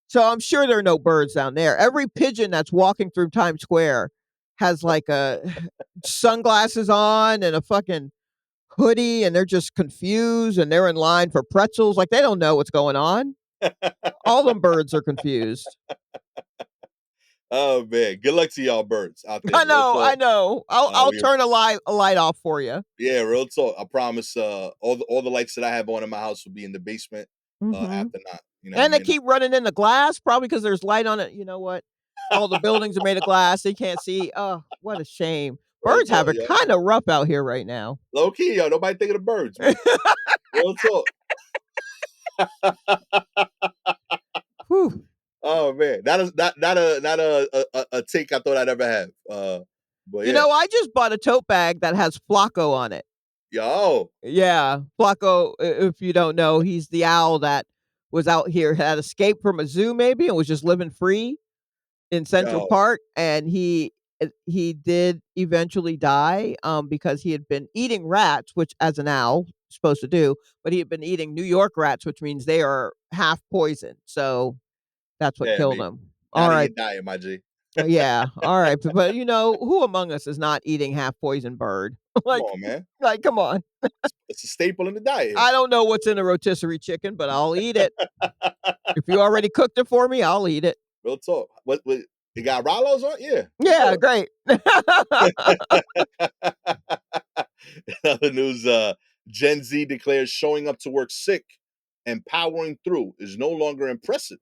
so I'm sure there are no birds down there. Every pigeon that's walking through Times Square has, like, a sunglasses on and a fucking hoodie and they're just confused and they're in line for pretzels. Like they don't know what's going on. All them birds are confused. Oh man, good luck to y'all birds out there. I Real know, I talk. know. I'll We turn a light off for you. Yeah, real talk. I promise. All the lights that I have on in my house will be in the basement. Mhm. After not, you know what I And they mean. keep running in the glass, probably because there's light on it. You know what? All the buildings are made of glass. They can't see. Oh, what a shame. Real Birds have talk, it yo. kind of rough out here right now. Low key, yo. Nobody thinking of the birds, man. Real talk. Whew. Oh man, that is not a take I thought I'd ever have. But You yeah, know, I just bought a tote bag that has Flacco on it. yo, Yeah, Flacco, if you don't know, he's the owl that was out here, had escaped from a zoo maybe and was just living free in Central yo, Park, and he did eventually die, because he had been eating rats, which as an owl supposed to do, but he had been eating New York rats, which means they are half poison. So that's what damn killed me. him. All Not in your right. diet, my G. Yeah. All right. But you know, who among us is not eating half poison bird? Come like on, man. like come on. It's a staple in the diet here. I don't know what's in a rotisserie chicken, but I'll eat it. If you already cooked it for me, I'll eat it. Real talk. What? It got Rollos on? Yeah, let's Yeah, do great. it. In other news, Gen Z declares showing up to work sick and powering through is no longer impressive.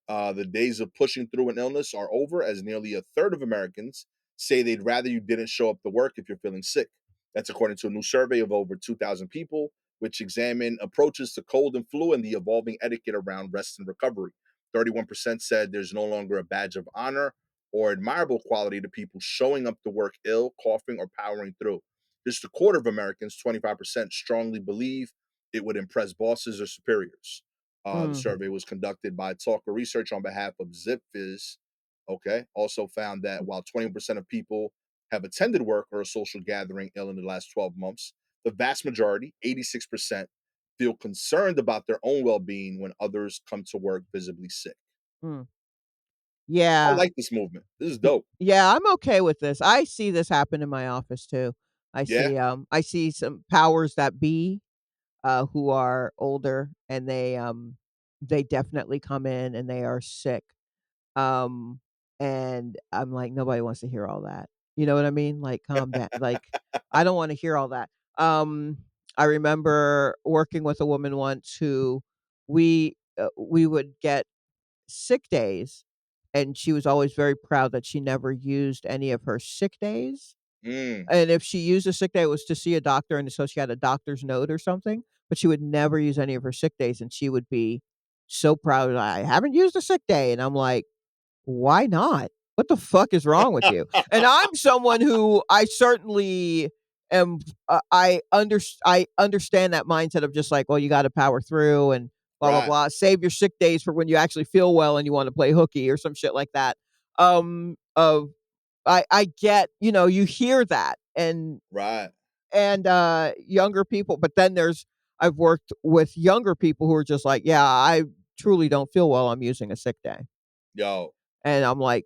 The days of pushing through an illness are over, as nearly a third of Americans say they'd rather you didn't show up to work if you're feeling sick. That's according to a new survey of over 2,000 people, which examined approaches to cold and flu and the evolving etiquette around rest and recovery. 31% said there's no longer a badge of honor or admirable quality to people showing up to work ill, coughing, or powering through. Just a quarter of Americans, 25%, strongly believe it would impress bosses or superiors. The Mm, survey was conducted by Talker Research on behalf of ZipFizz. Okay. Also found that while 20% of people have attended work or a social gathering ill in the last 12 months, the vast majority, 86%, feel concerned about their own well being when others come to work visibly sick. mm. I Yeah. like this movement. This is dope. Yeah, I'm okay with this. I see this happen in my office too. Yeah. I see some powers that be, who are older and they definitely come in and they are sick. Um, and I'm like, nobody wants to hear all that. You know what I mean? Like, calm down. Like, I don't want to hear all that. Um, I remember working with a woman once who we would get sick days, and she was always very proud that she never used any of her sick days. Mm, And if she used a sick day, it was to see a doctor, and so she had a doctor's note or something, but she would never use any of her sick days, and she would be so proud, "I haven't used a sick day," and I'm like, "Why not? What the fuck is wrong with you?" And I'm someone who I certainly am, I understand that mindset of just like, "Well, you gotta power through and blah, blah, right. blah. Save your sick days for when you actually feel well and you wanna play hooky," or some shit like that. Of I get, you hear that Right. younger people, but then I've worked with younger people who are just like, "Yeah, I truly don't feel well, I'm using a sick day." Yo. And I'm like,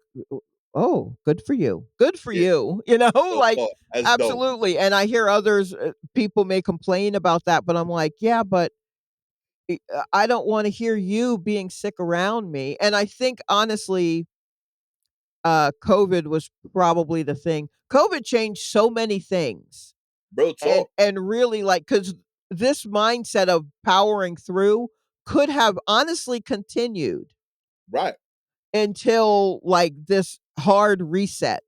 "Oh, good for you. Good for Yeah. you." Real Like, talk. That's dope. absolutely, and I hear others, people may complain about that, but I'm like, "Yeah, but I don't wanna hear you being sick around me." And I think honestly, COVID was probably the thing. COVID changed so many things, Real and talk. really, like, because this mindset of powering through could have honestly continued Right. until, like, this hard reset.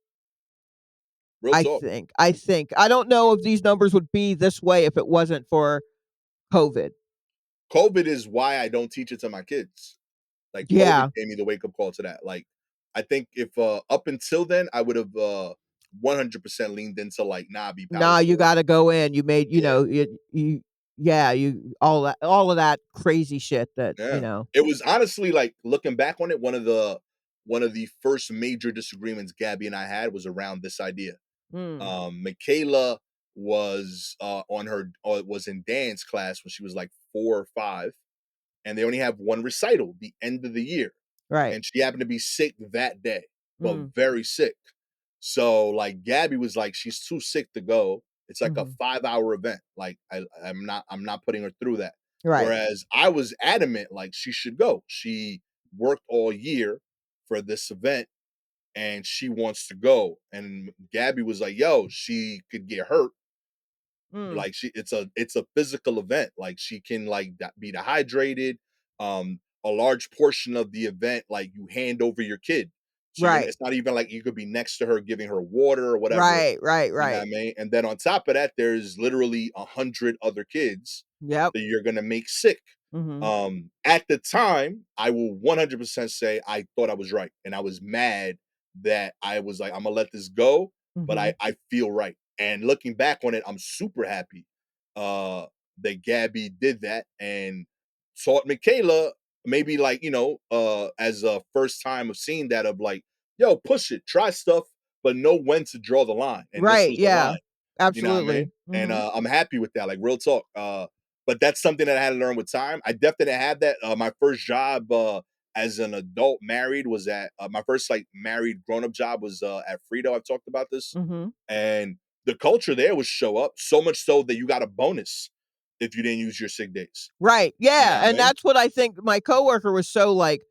Real talk. I think. I don't know if these numbers would be this way if it wasn't for COVID. COVID is why I don't teach it to my kids. Like COVID Yeah. gave me the wake up call to that. Like I think if up until then I would have 100% leaned into like nah, be Nah, you powerful. gotta go in. You made Yeah. you yeah, you all of that crazy shit that, Yeah. It was honestly like looking back on it, one of the first major disagreements Gabby and I had was around this idea. Mm, Michaela was in dance class when she was like 4 or 5, and they only have one recital the end of the year, right. and she happened to be sick that day, but Mm, very sick. So like Gabby was like, she's too sick to go. It's like a Mhm. 5-hour event. Like I'm not putting her through that. Right. Whereas I was adamant, like she should go. She worked all year for this event and she wants to go. And Gabby was like, yo, she could get hurt. Mm. Like it's a physical event. Like she can like be dehydrated. A large portion of the event, like you hand over your kid. So Right. it's not even like you could be next to her giving her water or whatever. Right, right, You know what right. I mean? And then on top of that, there's literally 100 other kids Yep. that you're gonna make sick. Mhm. At the time, I will 100% say I thought I was right, and I was mad that I was like, I'm gonna let this go, but Mhm. I feel right. And looking back on it, I'm super happy that Gabby did that and taught Michaela maybe like as a first time of seeing that of like, yo, push it, try stuff, but know when to draw the line. And this Right, was the yeah. line. You know what I mean? Absolutely. And Mhm. I'm happy with that. Like real talk. But that's something that I had to learn with time. I definitely had that. My first job as an adult married was at my first like married grown up job was at Frito. I've talked about this, Mhm. and the culture there was show up so much so that you got a bonus if you didn't use your sick days. Right, You know yeah, what I and mean? that's what I think my coworker was so, like,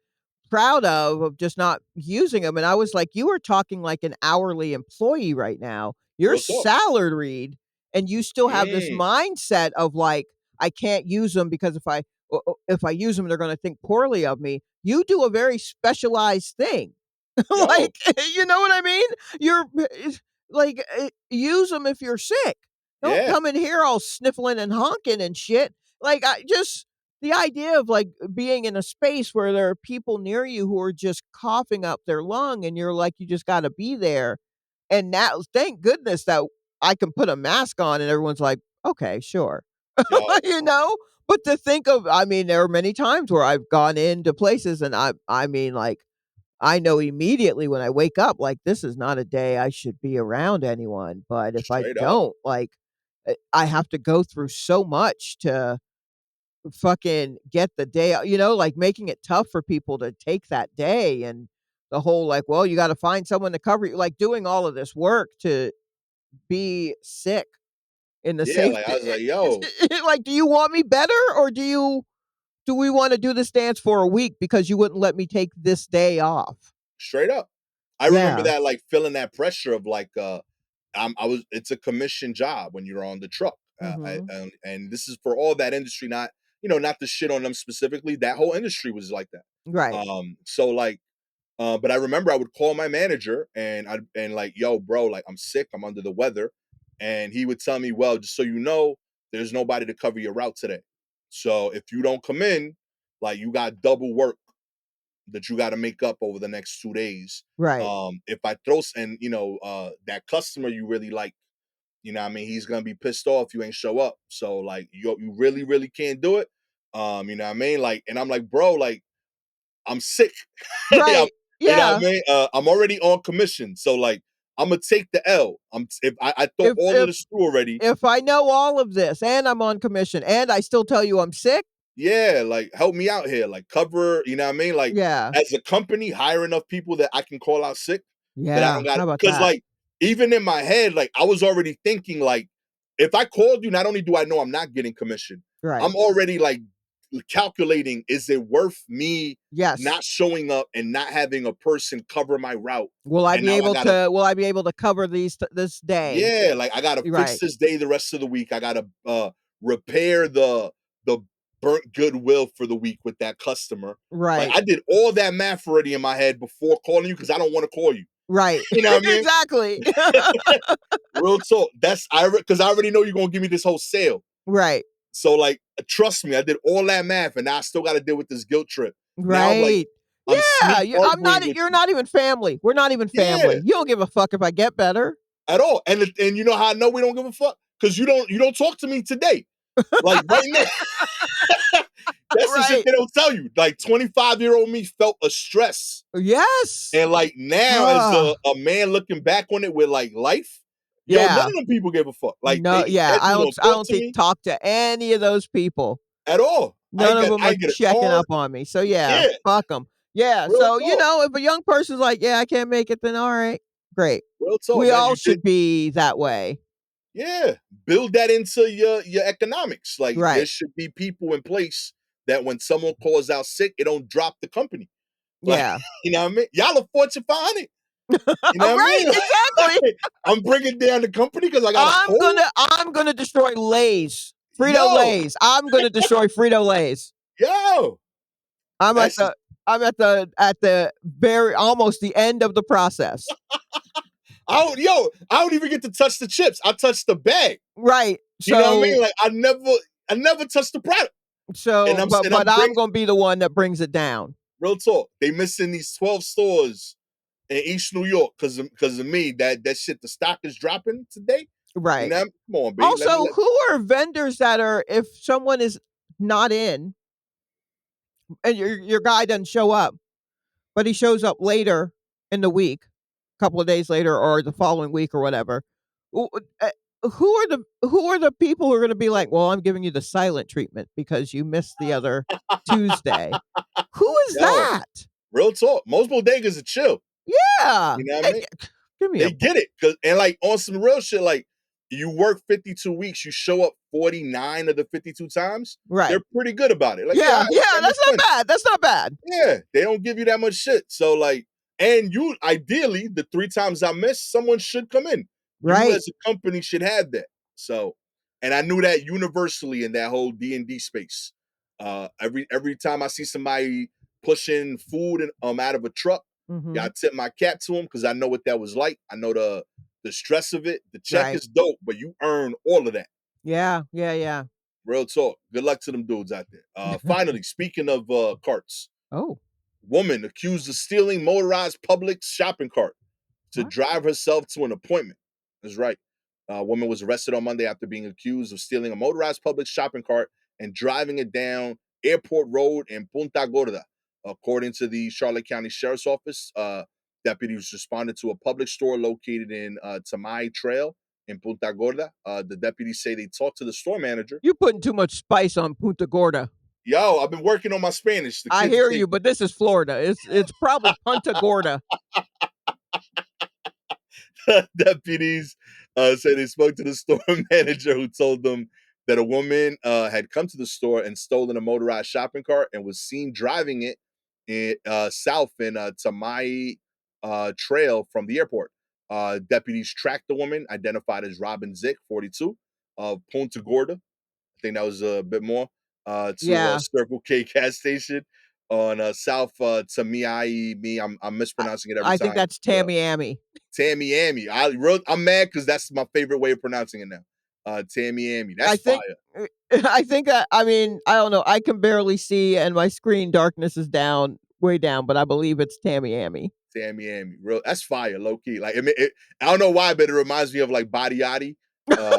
proud of just not using them, and I was like, "You are talking like an hourly employee right now. You're Real talk. salaried, and you still have this Mm, mindset of, like, I can't use them because if I use them, they're gonna think poorly of me." You do a very specialized thing. yo, Like, you know what I mean? You're like, use them if you're sick. Don't yeah, come in here all sniffling and honking and shit. Like, I just the idea of, like, being in a space where there are people near you who are just coughing up their lung and you're like, you just gotta be there. And now thank goodness that I can put a mask on and everyone's like, "Okay, sure." yo, You know? But to think of I mean, there are many times where I've gone into places and I mean, like, I know immediately when I wake up, like, this is not a day I should be around anyone, but if I straight up, don't, like, I have to go through so much to fucking get the day like, making it tough for people to take that day and the whole, like, well, you gotta find someone to cover you, like, doing all of this work to be sick in the yeah. Like safety I was like, yo, like, do you want me better or do we wanna do this dance for a week because you wouldn't let me take this day off? straight up. I remember Yeah. that like feeling that pressure of like I was it's a commission job when you're on the truck. Mhm. And this is for all that industry, not not to shit on them specifically. That whole industry was like that. Right. So like but I remember I would call my manager and like, yo, bro, like I'm sick, I'm under the weather. And he would tell me, well, just so you know, there's nobody to cover your route today. So if you don't come in, like you got double work that you got to make up over the next 2 days. Right. If I throw and that customer you really like, what I mean, he's gonna be pissed off you ain't show up. So like you really, really can't do it. What I mean? Like, and I'm like, bro, like I'm sick. I'm, Right. what I Yeah. mean? I'm already on commission. So like I'm gonna take the L. If I thought If all of if this through already. if I know all of this and I'm on commission and I still tell you I'm sick, Yeah, like help me out here. Like cover, what I mean? Like yeah. as a company, hire enough people that I can call out sick that I Yeah. don't got How about because that? like even in my head, like I was already thinking like if I called you, not only do I know I'm not getting commission, Right. I'm already like calculating is it worth me Yes. not showing up and not having a person cover my route. And now Will I be able to cover this day? yeah, like I gotta fix Right. this day the rest of the week. I gotta repair the burnt goodwill for the week with that customer. Like Right. I did all that math already in my head before calling you because I don't want to call you. Right. You know what I mean? Exactly. Real talk. That's I because I already know you're gonna give me this whole sale. Right. So like trust me, I did all that math and now I still gotta deal with this guilt trip. Now I'm like, Right. I'm Yeah, sneak I'm not arguing with you're you. not even family. We're not even Yeah, family. You don't give a fuck if I get better. at all. And you know how I know we don't give a fuck? Because you don't talk to me today. Like right now. That's the shit Right. they don't tell you. Like 25-year-old me felt a stress. Yes. And like now, as Ah. a man looking back on it with like life, yo, none Yeah. of them people gave a fuck. Like No, they yeah, definitely don't I talk don't to think me talk to any of those people. at all. None of them I are ain't get a checking card. up on me. So, yeah, Yeah, fuck them. Yeah, real so, talk. if a young person's like, "Yeah, I can't make it," then alright, great. Real talk, We man. all You did should be that way. Yeah, build that into your economics. Like there Right. should be people in place that when someone calls out sick, it don't drop the company. Like, Yeah. you know what I mean? Y'all are Fortune 500. You know what I Right, mean? exactly. Like, I'm bringing down the company because I got a cold. I'm gonna destroy Lay's. Frito Yo, Lay's. I'm gonna destroy Frito Lay's. yo, I'm at that's the at the very almost the end of the process. I don't even get to touch the chips. I touch the bag. Right. You know what I mean? Like I never touch the product. And I'm But I'm bringing gonna be the one that brings it down. real talk. They missing these 12 stores in East New York because of me. That shit, the stock is dropping today. You Right. know, come on, B. Let me Also, who are vendors that are if someone is not in and your guy doesn't show up, but he shows up later in the week, a couple of days later or the following week or whatever. w- uh, who are the people who are going to be like, well, I'm giving you the silent treatment because you missed the other Tuesday? Who is yo, that? real talk. Most bodegas are chill. Yeah, You know what I mean? give me a They get it. And like on some real shit, like you work 52 weeks, you show up 49 of the 52 times. right. They're pretty good about it. Like, yeah, Yeah, yeah, that that's makes not sense. bad. That's not bad. Yeah, they don't give you that much shit. So like, and you ideally the 3 times I missed, someone should come in. You Right. as a company should have that. So, and I knew that universally in that whole D&D space. Every time I see somebody pushing food out of a truck, yeah, Hmm. I tip my cap to them because I know what that was like. I know the stress of it. The check Right. is dope, but you earn all of that. Yeah, yeah, yeah. Real talk. Good luck to them dudes out there. Finally, speaking of carts, Oh, woman accused of stealing motorized Publix shopping cart to what? drive herself to an appointment. That's right. A woman was arrested on Monday after being accused of stealing a motorized Publix shopping cart and driving it down Airport Road in Punta Gorda. According to the Charlotte County Sheriff's Office, deputies responded to a Publix store located in Tamai Trail in Punta Gorda. The deputies say they talked to the store manager. You putting too much spice on Punta Gorda. Yo, I've been working on my Spanish. The I kids hear take you, but this is Florida. It's probably Punta Gorda. deputies said they spoke to the store manager who told them that a woman had come to the store and stolen a motorized shopping cart and was seen driving it south in Tamai Trail from the airport. Deputies tracked the woman, identified as Robin Zick, 42, of Punta Gorda. I think that was a bit more, to Yeah, Circle K gas station on South Tamiai. I'm mispronouncing it every I think time. that's Tamiami. Tamiami. I'm mad because that's my favorite way of pronouncing it now. Tamiami. That's I fire. think I think I mean, I don't know. I can barely see and my screen darkness is down, way down, but I believe it's Tamiami. Tamiami. Real. That's fire. Low key. Like I don't know why, but it reminds me of like Body Yachty. Uh,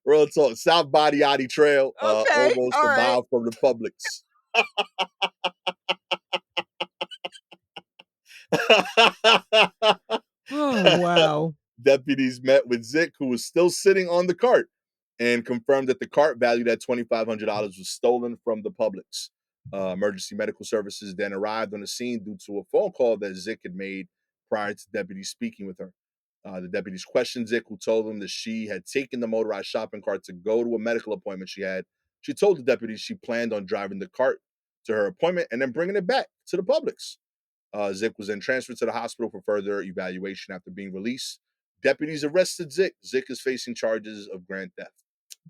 real talk. South Body Yachty Trail. Okay, Almost all a right. mile from the Publix. Oh, wow. Deputies met with Zick, who was still sitting on the cart, and confirmed that the cart, valued at $2,500, was stolen from the Publix. Emergency medical services then arrived on the scene due to a phone call that Zick had made prior to deputies speaking with her. The deputies questioned Zick, who told them that she had taken the motorized shopping cart to go to a medical appointment she had. She told the deputies she planned on driving the cart to her appointment and then bringing it back to the Publix. Zick was then transferred to the hospital for further evaluation after being released. Deputies arrested Zick. Zick is facing charges of grand theft.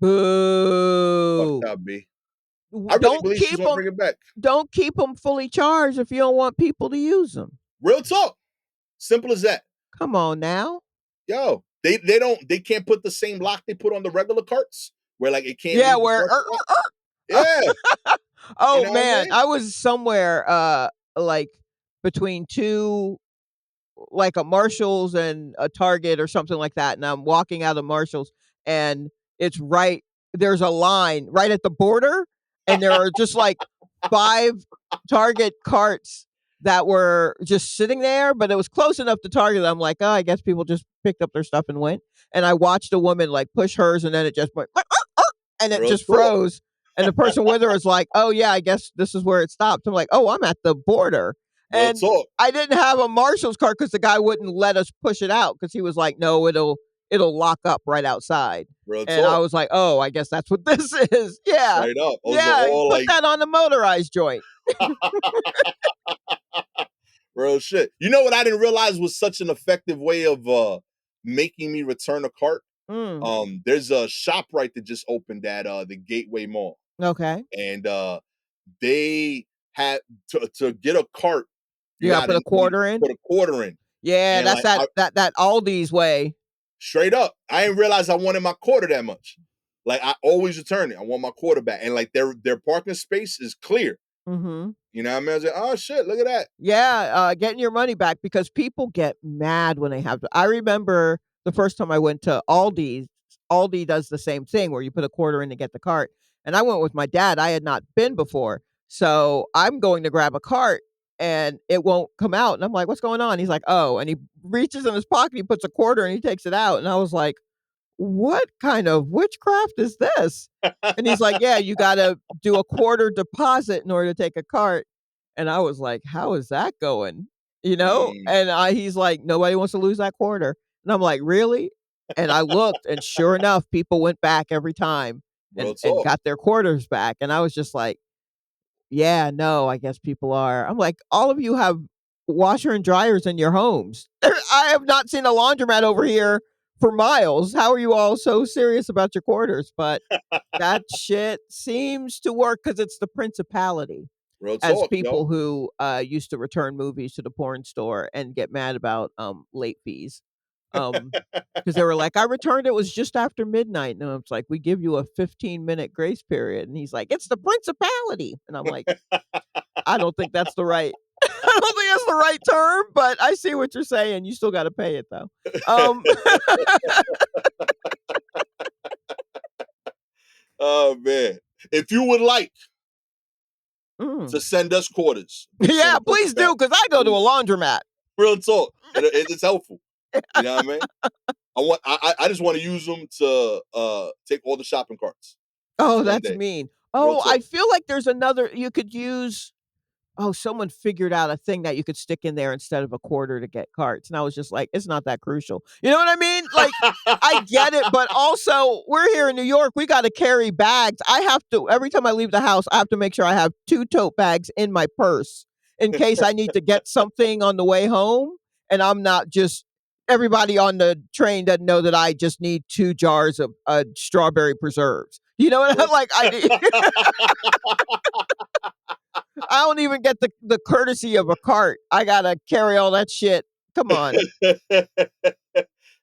Fucked Boo. up, B. I really Don't believe she's keep gonna them. bring it back. Don't keep them fully charged if you don't want people to use them. Real talk. Simple as that. Come on now. Yo, they can't put the same lock they put on the regular carts where like it can't Yeah, leave the where parking lot. Yeah, you oh know what I man, mean? I was somewhere like between two, like a Marshalls and a Target or something like that, and I'm walking out of Marshalls and it's right there's a line right at the border and there are just like 5 Target carts that were just sitting there, but it was close enough to Target. I'm like, "Oh, I guess people just picked up their stuff and went." And I watched a woman like push hers and then it just went and it Real just talk. froze. And the person with her was like, "Oh yeah, I guess this is where it stopped." I'm like, "Oh, I'm at the border." Real And talk. I didn't have a marshal's cart because the guy wouldn't let us push it out because he was like, no, it'll lock up right outside. Real And I talk. was like, oh, I guess that's what this is. Yeah. Straight up. Those are Yeah. all Put like that on the motorized joint. real shit. You know what I didn't realize was such an effective way of making me return a cart? Mm. There's a ShopRite that just opened at the Gateway Mall. Okay. And they had to get a cart, You gotta put a quarter in? put a quarter in. Yeah, And that's like that Aldi's way. straight up, I didn't realize I wanted my quarter that much. Like I always return it. I want my quarter back. And like their parking space is clear. Mm-hmm. You know what I mean? I was like, oh shit, look at that. Yeah, getting your money back because people get mad when they have to. I remember the first time I went to Aldi's. Aldi does the same thing where you put a quarter in to get the cart. And I went with my dad. I had not been before. So I'm going to grab a cart and it won't come out. And I'm like, what's going on? He's like, oh, and he reaches in his pocket, he puts a quarter and he takes it out. And I was like, what kind of witchcraft is this? And he's like, yeah, you got to do a quarter deposit in order to take a cart. And I was like, how is that going? You know? Mm, And he's like, nobody wants to lose that quarter. And I'm like, really? And I looked, and sure enough, people went back every time real and talk. got their quarters back. And I was just like, yeah, no, I guess people are. I'm like, all of you have washer and dryers in your homes. I have not seen a laundromat over here for miles. How are you all so serious about your quarters? But that shit seems to work because it's the principality. Real As talk, people yo. who used to return movies to the porn store and get mad about late fees. Because they were like, I returned it was just after midnight. And it's like, we give you a 15-minute grace period. And he's like, it's the principality. And I'm like, I don't think that's the right I don't think that's the right term, but I see what you're saying. You still got to pay it though. Um, Oh man. If you would like mm. to send us quarters based on Yeah, the please do, principality, because I go to a laundromat. real talk. It's helpful. You know what I mean? I just want to use them to take all the shopping carts. Just Oh, one that's day. mean. Real Oh, I talk. feel like there's another you could use. Oh, someone figured out a thing that you could stick in there instead of a quarter to get carts. And I was just like, it's not that crucial. You know what I mean? Like, I get it, but also we're here in New York. We got to carry bags. I have to, every time I leave the house, I have to make sure I have 2 tote bags in my purse in case I need to get something on the way home. And I'm not just, everybody on the train doesn't know that I just need 2 jars of strawberry preserves. You know what I'm like? I don't even get the courtesy of a cart. I gotta carry all that shit. Come on.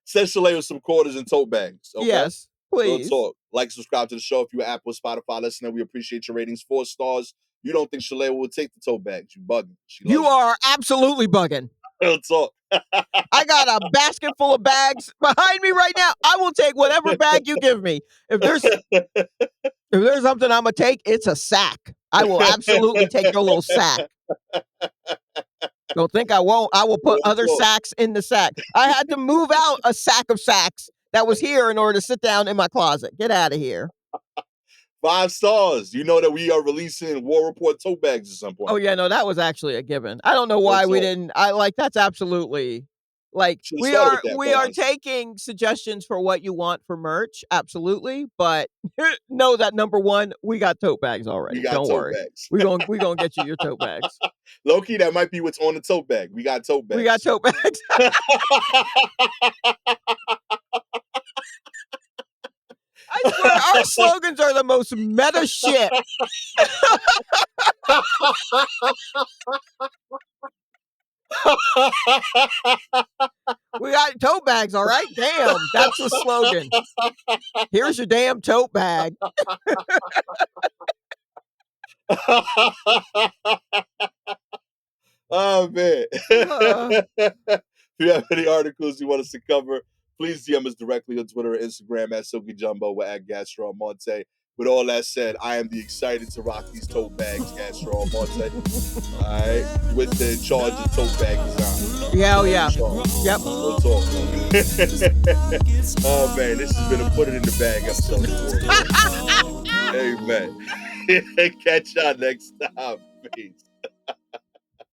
Send Shalewa some quarters and tote bags. Okay. Yes, Real please. talk. Like, subscribe to the show if you're Apple, Spotify listener. We appreciate your ratings. 4 stars. You don't think Shalewa will take the tote bags? You bugging. She loves You are absolutely bugging. Real talk. I got a basket full of bags behind me right now. I will take whatever bag you give me. If there's something I'm gonna take, it's a sack. I will absolutely take your little sack. Don't think I won't. I will put Real other talk. sacks in the sack. I had to move out a sack of sacks that was here in order to sit down in my closet. Get out of here. 5 stars. You know that we are releasing War Report tote bags at some point. Oh yeah, no, that was actually a given. I don't know why we didn't. I like that's absolutely like Should've we started are with that, we quite are honestly. taking suggestions for what you want for merch, absolutely. But know that number one, we got tote bags already. We got Don't tote worry, bags. we gonna get you your tote bags. Low-key, that might be what's on the tote bag. We got tote bags. We got tote bags. I swear, our slogans are the most meta shit. We got tote bags, all right? Damn, that's the slogan. Here's your damn tote bag. Oh man. If you have any articles you want us to cover, please DM us directly on Twitter or Instagram at Silky Jumbo. We're at Gastor Almonte. With all that said, I am the excited to rock these tote bags, Gastor Almonte. Alright. With the in charge of tote bag design. Yeah, oh yeah. Yep. We'll talk. Oh man, this has been a put it in the bag episode. Amen. Catch y'all next time. Peace.